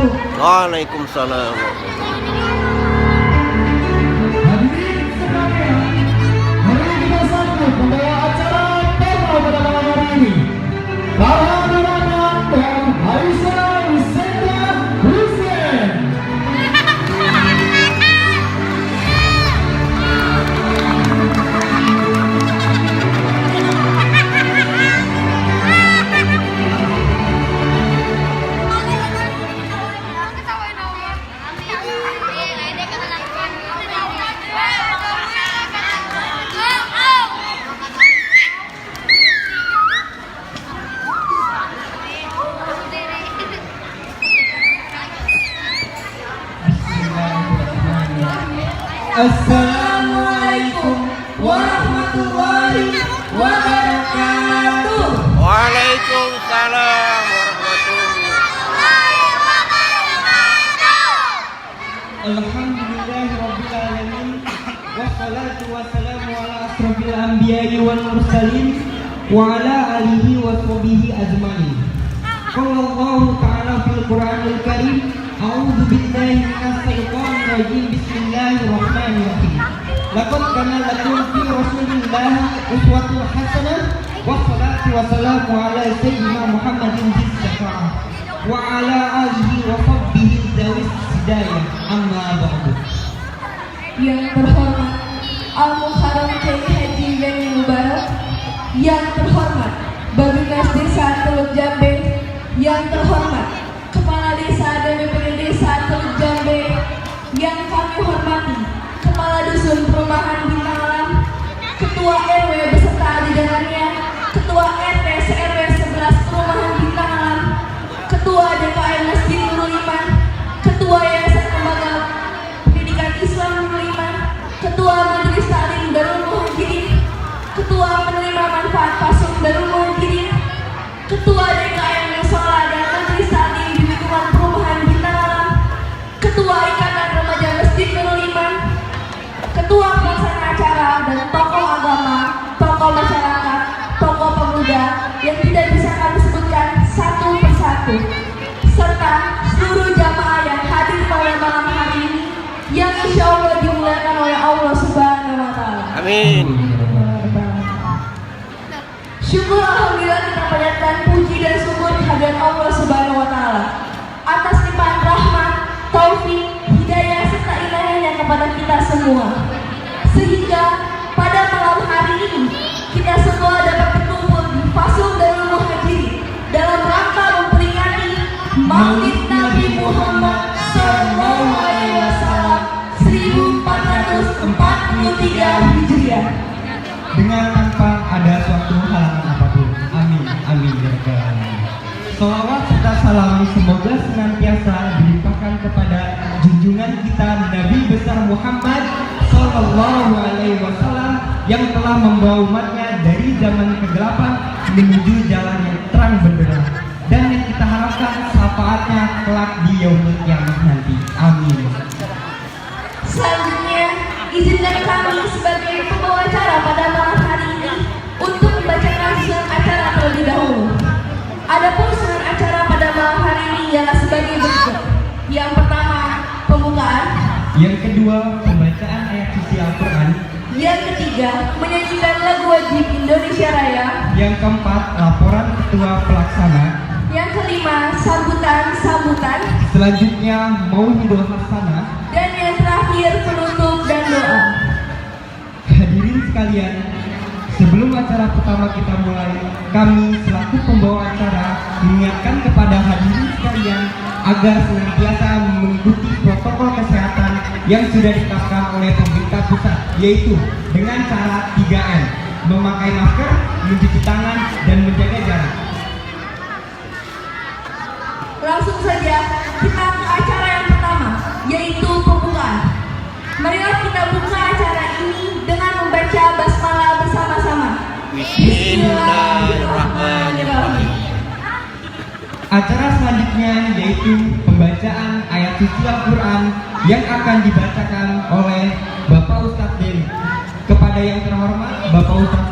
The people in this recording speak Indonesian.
wabarakatuh. Waalaikumsalam. Hadirin sekalian, mari kita sambut pembawa acara tema pada malam hari ini, para pemenang dan Aisyah Senda Hussein. Assalamualaikum warahmatullahi wabarakatuh. Waalaikumsalam warahmatullahi. Alhamdulillahirabbil alamin wassalatu wassalamu ala asrofil anbiya'i wal mursalin wa ala alihi wa sahbihi ajmain. Qala Allahu ta'ala fil Qur'anil Karim, a'udzu billahi minas syaitonir rajim, bismillahirrahmanirrahim. Laqad kana lakum fi rasulillahi uswatun hasanah wassalatu wassalamu ala sayyidina Muhammadin bis-syafa'ah wa ala alihi wa sahbihi dzawis hidayah, amma ba'du. Yang terhormat Al-Muharram Kiai Haji Beni Mubarak, yang terhormat Babinkas Desa Teluk Jambe, yang terhormat Kepala Desa dan DPD Desa Teluk Jambe, yang kami hormati Kepala Dusun Perumahan Bintang Alam, Ketua RW beserta jajarannya, Ketua RT CRW 11 Perumahan Bintang Alam, Ketua DKM Masjid Nurul Iman, Ketua Yayasan Lembaga Pendidikan Islam Nurul Iman, Ketua Majelis Taklim Darul Muhajirin, Ketua Penerima Manfaat Pasung Darul Muhajirin, Ketua DKM Musola dan Majelis Taklim di lingkungan Perumahan Bintang Alam, Ketua Ikatan Remaja Masjid Nurul Iman, Ketua Pelaksana Acara dan tokoh agama, tokoh masyarakat, tokoh pemuda yang tidak bisa kami sebutkan satu persatu, serta seluruh jamaah yang hadir pada malam hari ini yang insya Allah dimuliakan oleh Allah Subhanahu wa Ta'ala. Amin. Syukur alhamdulillah kita panjatkan puji dan syukur kehadirat Allah Subhanahu wa Ta'ala atas limpahan rahmat, taufik, hidayah serta inayahnya kepada kita semua, sehingga pada malam hari ini kita semua dapat berkumpul di Fasum Darul Muhajirin dalam rangka memperingati Maulid Nabi Muhammad Sallallahu Alaihi Wasallam 1443 Hijriah. Dengan tanpa ada suatu halangan apapun. Amin, amin ya rabbal alamin. Salawat serta salam semoga senantiasa dilimpahkan kepada junjungan kita Nabi besar Muhammad Sallallahu Alaihi Wasallam yang telah membawa umatnya dari zaman kegelapan menuju jalan yang terang benderang, dan yang kita harapkan syafaatnya kelak di yaumul kiamah nanti. Amin. Selanjutnya, izinkan kami sebagai pembawa acara pada malam hari ini untuk membacakan susunan acara terlebih dahulu. Adapun susunan acara pada malam hari ini ialah sebagai berikut. Yang pertama, pembukaan. Yang kedua, pembacaan ayat suci Al-Quran. Yang ketiga, menyanyikan lagu wajib Indonesia Raya. Yang keempat, laporan ketua pelaksana. Yang kelima, sambutan. Selanjutnya, Mauhidul Hasanah. Dan yang terakhir, penutup dan doa. Hadirin sekalian, sebelum acara pertama kita mulai, kami selaku pembawa acara mengingatkan kepada hadirin sekalian agar senantiasa mengikuti protokol kesehatan yang sudah ditetapkan oleh pemerintah pusat, yaitu dengan cara 3M, memakai masker, mencuci tangan, dan menjaga jarak. Langsung saja kita ke acara yang pertama, yaitu pembukaan. Marilah kita buka acara ini dengan membaca basmalah bersama-sama. Bismillahirrahmanirrahim. Acara selanjutnya yaitu pembacaan ayat suci Al-Quran yang akan dibacakan oleh Bapak Ustadz Dewi. Kepada yang terhormat Bapak Ustadz